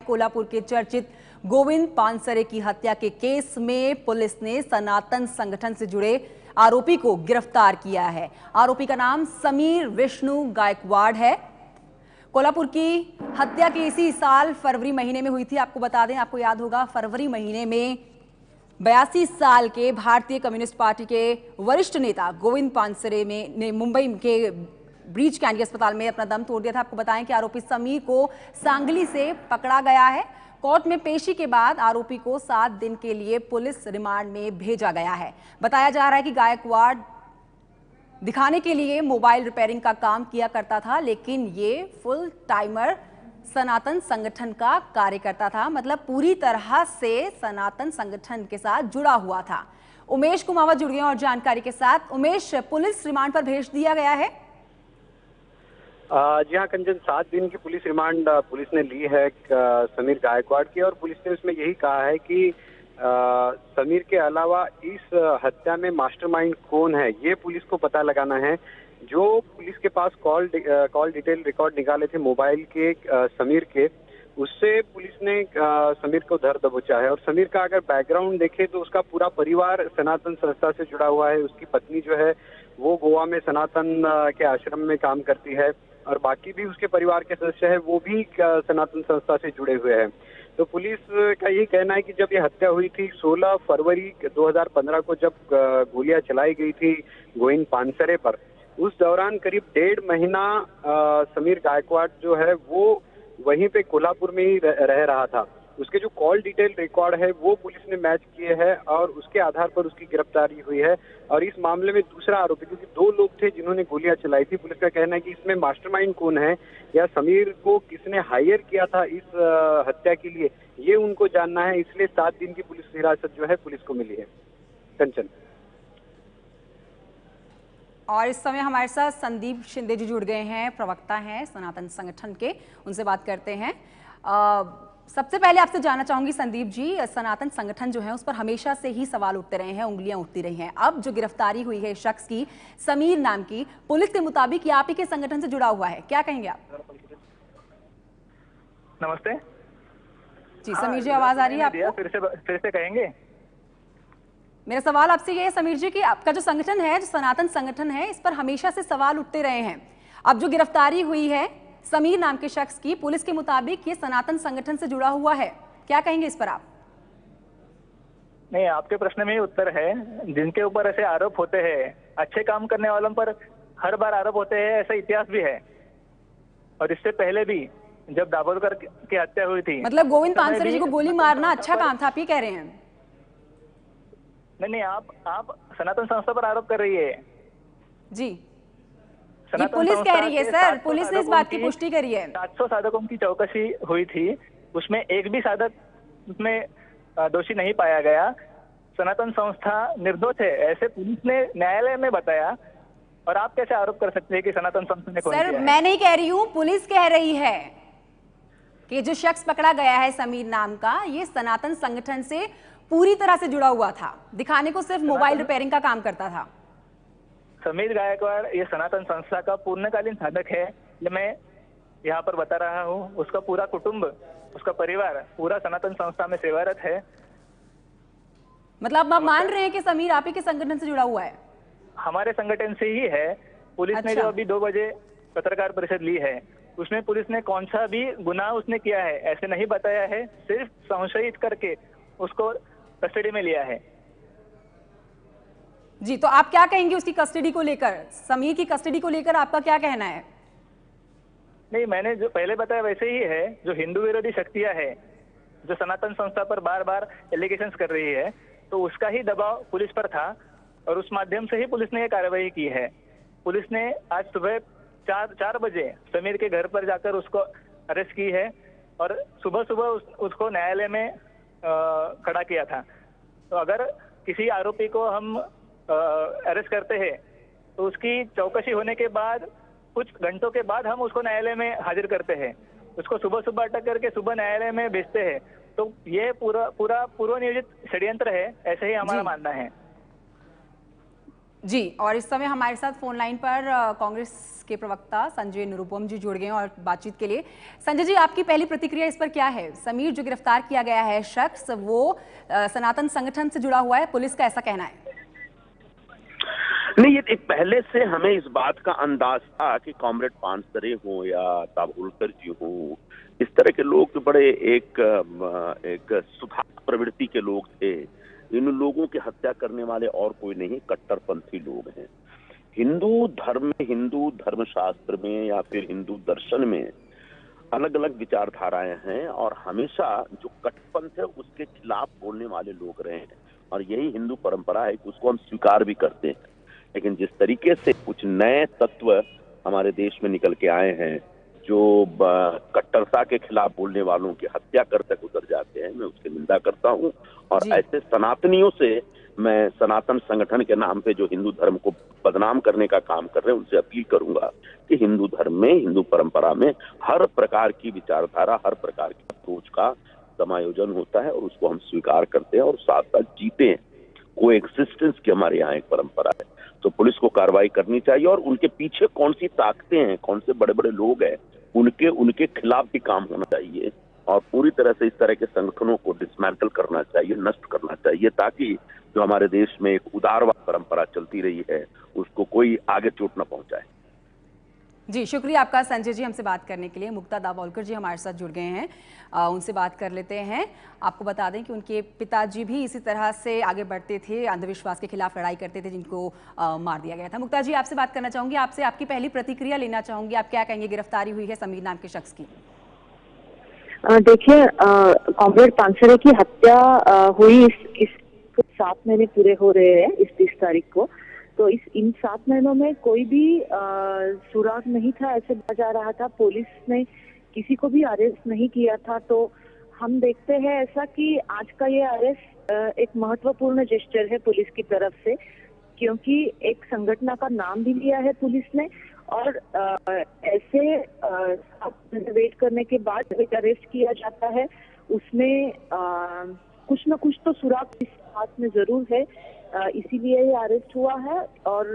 कोल्हापुर के चर्चित गोविंद पानसरे की हत्या के केस में पुलिस ने सनातन संगठन से जुड़े आरोपी को गिरफ्तार किया है। आरोपी का नाम समीर विष्णु गायकवाड़ है। कोल्हापुर की हत्या के इसी साल फरवरी महीने में हुई थी। आपको बता दें, आपको याद होगा, फरवरी महीने में 82 साल के भारतीय कम्युनिस्ट पार्टी के वरिष्ठ नेता गोविंद पानसरे ने मुंबई के ब्रीच कैंडी अस्पताल में अपना दम तोड़ दिया था। आपको बताएं कि आरोपी समीर को सांगली से पकड़ा गया है। कोर्ट में पेशी के बाद आरोपी को 7 दिन के लिए पुलिस रिमांड में भेजा गया है। बताया जा रहा है कि गायकवाड़ दिखाने के लिए मोबाइल रिपेयरिंग का काम किया करता था, लेकिन ये फुल टाइमर सनातन संगठन का कार्यकर्ता था, मतलब पूरी तरह से सनातन संगठन के साथ जुड़ा हुआ था। उमेश कुमावत जुड़ गए और जानकारी के साथ। उमेश, पुलिस रिमांड पर भेज दिया गया है? जी हाँ कंचन, 7 दिन की पुलिस रिमांड पुलिस ने ली है समीर गायकवाड़ की, और पुलिस ने उसमें यही कहा है कि समीर के अलावा इस हत्या में मास्टरमाइंड कौन है ये पुलिस को पता लगाना है। जो पुलिस के पास कॉल डिटेल रिकॉर्ड निकाले थे मोबाइल के समीर के, उससे पुलिस ने समीर को धर दबोचा है। और समीर का अगर बैकग्राउंड देखे तो उसका पूरा परिवार सनातन संस्था से जुड़ा हुआ है। उसकी पत्नी जो है वो गोवा में सनातन के आश्रम में काम करती है, और बाकी भी उसके परिवार के सदस्य है वो भी सनातन संस्था से जुड़े हुए हैं। तो पुलिस का यही कहना है कि जब ये हत्या हुई थी 16 फरवरी 2015 को, जब गोलियां चलाई गई थी गोविंद पानसरे पर, उस दौरान करीब 1.5 महीना समीर गायकवाड़ जो है वो वहीं पे कोल्हापुर में ही रह रहा था। उसके जो कॉल डिटेल रिकॉर्ड है वो पुलिस ने मैच किए हैं, और उसके आधार पर उसकी गिरफ्तारी हुई है। और इस मामले में दूसरा आरोपी, क्योंकि 2 लोग थे जिन्होंने गोलियां चलाई थी, पुलिस का कहना है कि इसमें मास्टरमाइंड कौन है या समीर को किसने हायर किया था इस हत्या के लिए, ये उनको जानना है। इसलिए 7 दिन की पुलिस हिरासत जो है पुलिस को मिली है। कंचन। और इस समय हमारे साथ संदीप शिंदे जी जुड़ गए हैं, प्रवक्ता हैं सनातन संगठन के, उनसे बात करते हैं। सबसे पहले आपसे जानना चाहूंगी संदीप जी, सनातन संगठन जो है उस पर हमेशा से ही सवाल उठते रहे हैं, उंगलियां उठती रही हैं। अब जो गिरफ्तारी हुई है शख्स की, समीर नाम की, पुलिस के मुताबिक ये आप ही के संगठन से जुड़ा हुआ है, क्या कहेंगे आप? नमस्ते जी समीर जी, आवाज आ रही है आपको? फिर से कहेंगे? मेरा सवाल आपसे ये है समीर जी कि आपका जो संगठन है, जो सनातन संगठन है, इस पर हमेशा से सवाल उठते रहे हैं। अब जो गिरफ्तारी हुई है समीर नाम के शख्स की, पुलिस के मुताबिक ये सनातन संगठन से जुड़ा हुआ है, क्या कहेंगे इस पर आप? नहीं, आपके प्रश्न में ही उत्तर है। जिनके ऊपर ऐसे आरोप होते हैं, अच्छे काम करने वालों पर हर बार आरोप होते हैं, ऐसा इतिहास भी है। और इससे पहले भी जब दाभोलकर की हत्या हुई थी, मतलब गोविंद पानसरे जी को गोली मारना अच्छा काम था, आप ये कह रहे हैं? नहीं, आप सनातन संस्था पर आरोप कर रही है जी। ये पुलिस कह रही है सर, पुलिस ने इस बात की पुष्टि करी है। 700 साधकों की चौकसी हुई थी, उसमें एक भी साधक उसमें दोषी नहीं पाया गया। सनातन संस्था निर्दोष है, ऐसे पुलिस ने न्यायालय में बताया। और आप कैसे आरोप कर सकते हैं कि सनातन संस्था ने खून किया है? सर मैं नहीं कह रही हूँ, पुलिस कह रही है कि जो शख्स पकड़ा गया है समीर नाम का, ये सनातन संगठन से पूरी तरह से जुड़ा हुआ था, दिखाने को सिर्फ मोबाइल रिपेयरिंग का काम करता था। समीर गायकवाड़ ये सनातन संस्था का पूर्णकालीन साधक है, ये मैं यहाँ पर बता रहा हूँ। उसका पूरा कुटुंब, उसका परिवार पूरा सनातन संस्था में सेवारत है। मतलब आप मान रहे हैं कि समीर आप ही के संगठन से जुड़ा हुआ है? हमारे संगठन से ही है। पुलिस ने जो अभी 2 बजे पत्रकार परिषद ली है, उसमें पुलिस ने कौन सा भी गुनाह उसने किया है ऐसे नहीं बताया है, सिर्फ संशयित करके उसको कस्टडी में लिया है। जी, तो आप क्या कहेंगे उसकी कस्टडी को लेकर, समीर की कस्टडी को लेकर आपका क्या कहना है? नहीं, मैंने जो पहले बताया वैसे ही है। जो हिंदू विरोधी शक्तियां है, जो सनातन संस्था पर बार बार एलिगेशंस कर रही है, तो उसका ही दबाव पुलिस पर था, और उस माध्यम से ही पुलिस ने ये कार्रवाई की है। पुलिस ने आज सुबह 4 बजे समीर के घर पर जाकर उसको अरेस्ट की है, और सुबह सुबह उसको न्यायालय में खड़ा किया था। तो अगर किसी आरोपी को हम अरेस्ट करते हैं तो उसकी चौकसी होने के बाद कुछ घंटों के बाद हम उसको न्यायालय में हाजिर करते हैं। उसको सुबह सुबह अटक करके सुबह न्यायालय में भेजते हैं। तो ये पूरा पूर्व नियोजित षड्यंत्र है, ऐसे ही हमारा मानना है। जी, और इस समय हमारे साथ फोन लाइन पर कांग्रेस के प्रवक्ता संजय निरुपम जी जुड़ गए हैं और बातचीत के लिए। संजय जी, आपकी पहली प्रतिक्रिया इस पर क्या है? समीर जो गिरफ्तार किया गया है शख्स, वो सनातन संगठन से जुड़ा हुआ है, पुलिस का ऐसा कहना है। नहीं, ये पहले से हमें इस बात का अंदाज था कि कॉमरेड पानसरे हो या दाभोलकर जी हो, इस तरह के लोग बड़े एक सुधार प्रवृत्ति के लोग थे। इन लोगों की हत्या करने वाले और कोई नहीं, कट्टरपंथी लोग हैं। हिंदू धर्म में, हिंदू धर्मशास्त्र में या फिर हिंदू दर्शन में अलग अलग विचारधाराएं हैं और हमेशा जो कट्टरपंथ है उसके खिलाफ बोलने वाले लोग रहे हैं और यही हिंदू परंपरा है कि उसको हम स्वीकार भी करते हैं। लेकिन जिस तरीके से कुछ नए तत्व हमारे देश में निकल के आए हैं जो कट्टरता के खिलाफ बोलने वालों की हत्या कर तक उतर जाते हैं, मैं उसकी निंदा करता हूं और ऐसे सनातनियों से मैं सनातन संगठन के नाम पे जो हिंदू धर्म को बदनाम करने का काम कर रहे हैं उनसे अपील करूंगा कि हिंदू धर्म में, हिंदू परंपरा में हर प्रकार की विचारधारा, हर प्रकार की अप्रोच का समायोजन होता है और उसको हम स्वीकार करते हैं और साथ साथ जीते हैं। कोएग्जिस्टेंस की हमारे यहाँ एक परंपरा है, तो पुलिस को कार्रवाई करनी चाहिए और उनके पीछे कौन सी ताकतें हैं, कौन से बड़े बड़े लोग हैं, उनके खिलाफ भी काम होना चाहिए और पूरी तरह से इस तरह के संगठनों को डिसमेंटल करना चाहिए, नष्ट करना चाहिए, ताकि जो हमारे देश में एक उदारवाद परंपरा चलती रही है उसको कोई आगे चोट न पहुंचाए। जी, शुक्रिया आपका संजय जी हमसे बात करने के लिए। मुक्ता दाभोलकर जी हमारे साथ जुड़ गए हैं, उनसे बात कर लेते हैं। आपको बता दें कि उनके पिताजी भी इसी तरह से आगे बढ़ते थे, अंधविश्वास के खिलाफ लड़ाई करते थे, जिनको मार दिया गया था। मुक्ता जी, आपसे बात करना चाहूंगी, आपसे आपकी पहली प्रतिक्रिया लेना चाहूंगी। आप क्या कहेंगे, गिरफ्तारी हुई है समीर नाम के शख्स की? देखिए, कॉमरेड पानसरे की हत्या हुई इस 7 महीने पूरे हो रहे हैं इस 30 तारीख को। तो इन 7 महीनों में कोई भी सुराग नहीं था, ऐसे कहा जा रहा था। पुलिस ने किसी को भी अरेस्ट नहीं किया था। तो हम देखते हैं ऐसा कि आज का ये अरेस्ट एक महत्वपूर्ण जेस्चर है पुलिस की तरफ से, क्योंकि एक संगठन का नाम भी लिया है पुलिस ने और ऐसे वेट करने के बाद एक अरेस्ट किया जाता है, उसमें कुछ न कुछ तो सुराग इस बात में जरूर है, इसीलिए ये अरेस्ट हुआ है। और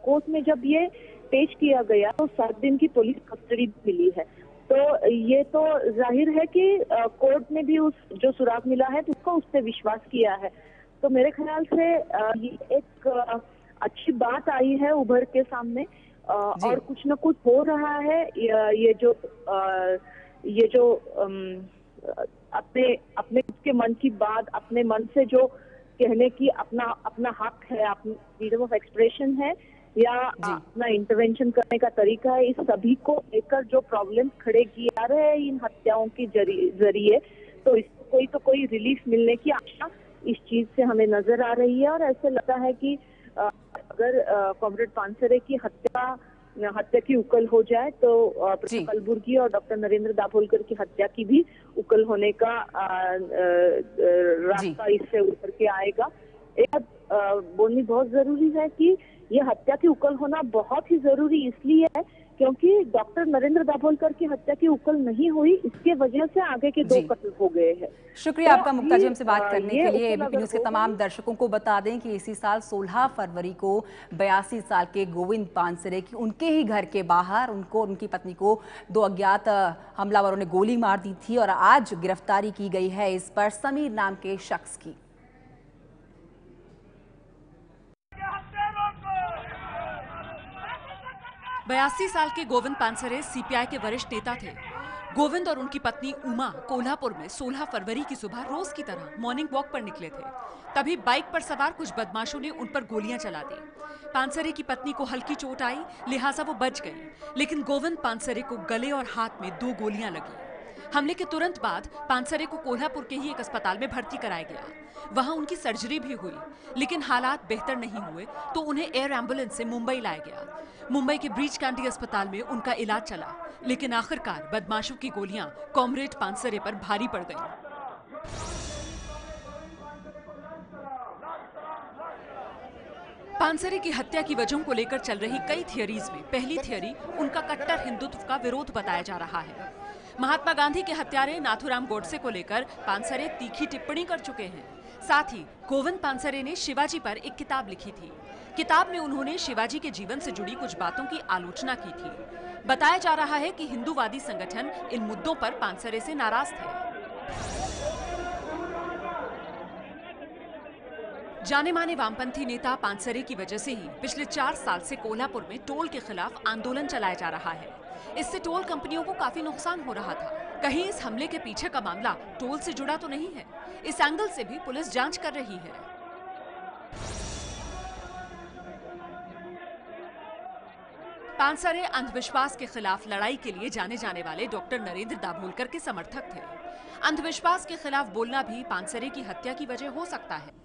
कोर्ट में जब ये पेश किया गया तो 7 दिन की पुलिस कस्टडी मिली है। तो ये तो जाहिर है कि कोर्ट ने भी उस जो सुराग मिला है तो उसको उस पर विश्वास किया है। तो मेरे ख्याल से ये एक अच्छी बात आई है उभर के सामने और कुछ न कुछ हो रहा है। ये जो अपने के मन की बात, अपने मन से जो कहने की अपना हक है, अपनी फ्रीडम ऑफ एक्सप्रेशन है या अपना इंटरवेंशन करने का तरीका है, इस सभी को लेकर जो प्रॉब्लम खड़े किए जा रहे हैं इन हत्याओं के जरिए, तो इसको कोई रिलीफ मिलने की आशा इस चीज से हमें नजर आ रही है। और ऐसे लगता है कि अगर कॉमरेड पानसरे की हत्या की उकल हो जाए तो कलबुर्गी और डॉक्टर नरेंद्र दाभोलकर की हत्या की भी उकल होने का रास्ता इससे उतर के आएगा। एक बोलनी बहुत जरूरी है कि ये हत्या की उकल होना बहुत ही जरूरी इसलिए है क्योंकि डॉक्टर नरेंद्र दाभोलकर की हत्या की उकल नहीं हुई, इसके वजह से आगे के 2 कत्ल हो गए हैं। शुक्रिया आपका मुक्ता जी हमसे बात करने के लिए। एबीपी न्यूज के तमाम दर्शकों को बता दें कि इसी साल 16 फरवरी को 82 साल के गोविंद पानसरे की उनके ही घर के बाहर उनकी पत्नी को 2 अज्ञात हमलावरों ने गोली मार दी थी और आज गिरफ्तारी की गई है इस पर समीर नाम के शख्स की। बयासी साल के गोविंद पानसरे सीपीआई के वरिष्ठ नेता थे। गोविंद और उनकी पत्नी उमा कोल्हापुर में 16 फरवरी की सुबह रोज की तरह मॉर्निंग वॉक पर निकले थे। तभी बाइक पर सवार कुछ बदमाशों ने उन पर गोलियां चला दी। पानसरे की पत्नी को हल्की चोट आई, लिहाजा वो बच गई, लेकिन गोविंद पानसरे को गले और हाथ में 2 गोलियां लगी। हमले के तुरंत बाद पानसरे को कोल्हापुर के ही एक अस्पताल में भर्ती कराया गया। वहां उनकी सर्जरी भी हुई, लेकिन हालात बेहतर नहीं हुए तो उन्हें एयर एम्बुलेंस से मुंबई लाया गया। मुंबई के ब्रीच कैंडी अस्पताल में उनका इलाज चला, लेकिन आखिरकार बदमाशों की गोलियां कॉमरेड पानसरे पर भारी पड़ गईं। पानसरे की हत्या की वजहों को लेकर चल रही कई थियरीज में पहली थियरी उनका कट्टर हिंदुत्व का विरोध बताया जा रहा है। महात्मा गांधी के हत्यारे नाथूराम गोडसे को लेकर पानसरे तीखी टिप्पणी कर चुके हैं। साथ ही गोविंद पानसरे ने शिवाजी पर एक किताब लिखी थी। किताब में उन्होंने शिवाजी के जीवन से जुड़ी कुछ बातों की आलोचना की थी। बताया जा रहा है कि हिंदूवादी संगठन इन मुद्दों पर पानसरे से नाराज थे। जाने माने वामपंथी नेता पानसरे की वजह से ही पिछले 4 साल से कोल्हापुर में टोल के खिलाफ आंदोलन चलाया जा रहा है। इससे टोल कंपनियों को काफी नुकसान हो रहा था। कहीं इस हमले के पीछे का मामला टोल से जुड़ा तो नहीं है? इस एंगल से भी पुलिस जांच कर रही है। पानसरे अंधविश्वास के खिलाफ लड़ाई के लिए जाने जाने वाले डॉक्टर नरेंद्र दाभोलकर के समर्थक थे। अंधविश्वास के खिलाफ बोलना भी पानसरे की हत्या की वजह हो सकता है।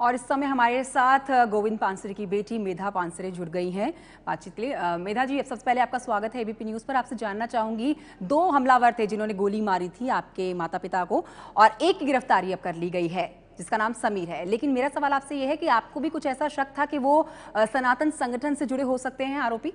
और इस समय हमारे साथ गोविंद पानसरे की बेटी मेधा पानसरे जुड़ गई हैं बातचीत के लिए। मेधा जी, सबसे पहले आपका स्वागत है एबीपी न्यूज़ पर। आपसे जानना चाहूंगी, 2 हमलावर थे जिन्होंने गोली मारी थी आपके माता पिता को, और एक की गिरफ्तारी अब कर ली गई है जिसका नाम समीर है। लेकिन मेरा सवाल आपसे यह है कि आपको भी कुछ ऐसा शक था कि वो सनातन संगठन से जुड़े हो सकते हैं आरोपी?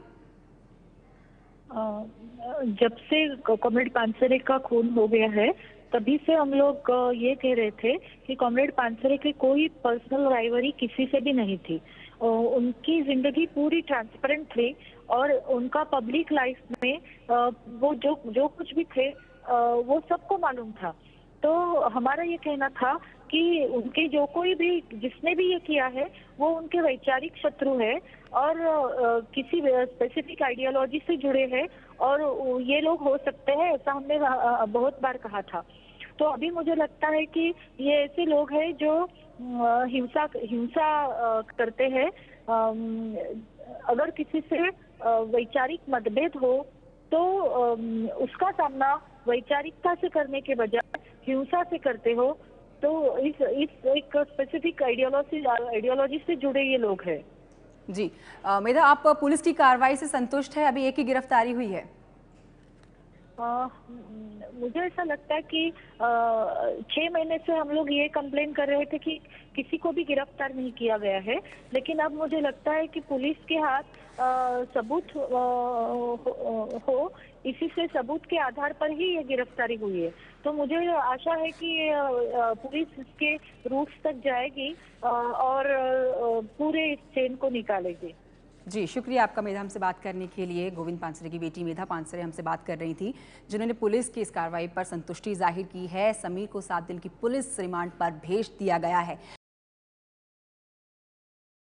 जब से कॉमरेड पानसरे का खून हो गया है तभी से हम लोग ये कह रहे थे कि कॉमरेड पानसरे की कोई पर्सनल राइवरी किसी से भी नहीं थी। उनकी जिंदगी पूरी ट्रांसपेरेंट थी और उनका पब्लिक लाइफ में वो जो कुछ भी थे वो सबको मालूम था। तो हमारा ये कहना था कि उनके जो कोई भी जिसने भी ये किया है वो उनके वैचारिक शत्रु है और किसी स्पेसिफिक आइडियोलॉजी से जुड़े हैं और ये लोग हो सकते हैं, ऐसा हमने बहुत बार कहा था। तो अभी मुझे लगता है कि ये ऐसे लोग हैं जो हिंसा करते हैं। अगर किसी से वैचारिक मतभेद हो तो उसका सामना वैचारिकता से करने के बजाय हिंसा से करते हो। तो इस एक स्पेसिफिक आइडियोलॉजी से जुड़े ये लोग हैं। जी मेधा, आप पुलिस की कार्रवाई से संतुष्ट है? अभी एक की गिरफ्तारी हुई है। मुझे ऐसा लगता है कि 6 महीने से हम लोग ये कंप्लेन कर रहे थे कि किसी को भी गिरफ्तार नहीं किया गया है, लेकिन अब मुझे लगता है कि पुलिस के हाथ सबूत हो, इसी से सबूत के आधार पर ही ये गिरफ्तारी हुई है। तो मुझे आशा है कि पुलिस इसके रूट्स तक जाएगी और पूरे इस चेन को निकालेगी। जी शुक्रिया आपका मेधा, हमसे बात करने के लिए। गोविंद पानसरे की बेटी मेधा पानसरे हमसे बात कर रही थी, जिन्होंने पुलिस की इस कार्रवाई पर संतुष्टि जाहिर की है। समीर को 7 दिन की पुलिस रिमांड पर भेज दिया गया है।